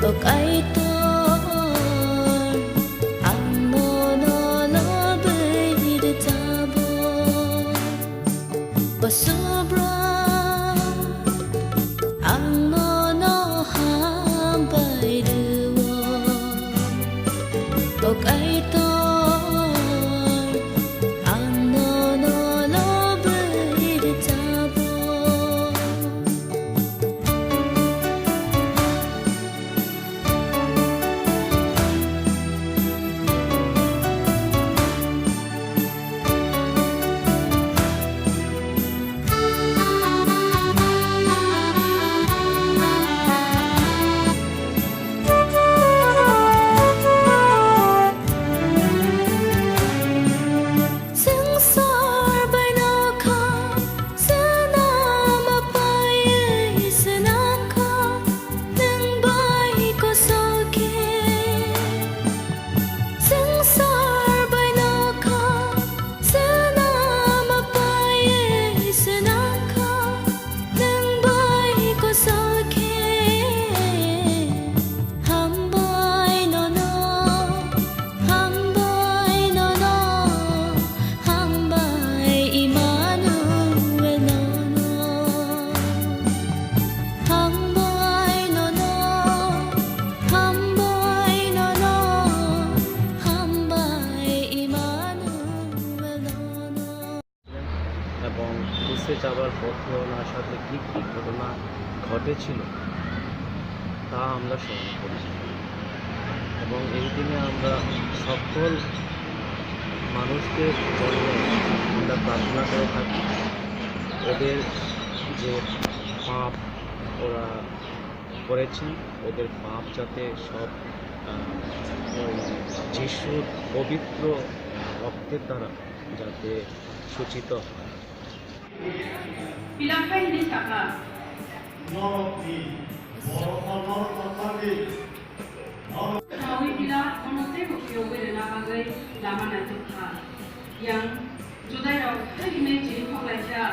또 까이던 악노노노 베이드 타보 버스브라 악노노 한바이르워 또 까이던 এবং দেশে যাবার পথে ওনার সাথে কী কী ঘটনা ঘটেছিল তা আমরা স্মরণ করি এবং এই দিনে আমরা সকল মানুষদের জন্য আমরা প্রার্থনা করে থাকি ওদের যে পাপ ওরা করেছেন ওদের পাপ যাতে সব যিশুর পবিত্র রক্তের দ্বারা যাতে সূচিত হয়। Bilangkan ini siapa? Tahu bila onote bukio berena bagai lama nanti yang sudah ada ini jadi kau baca.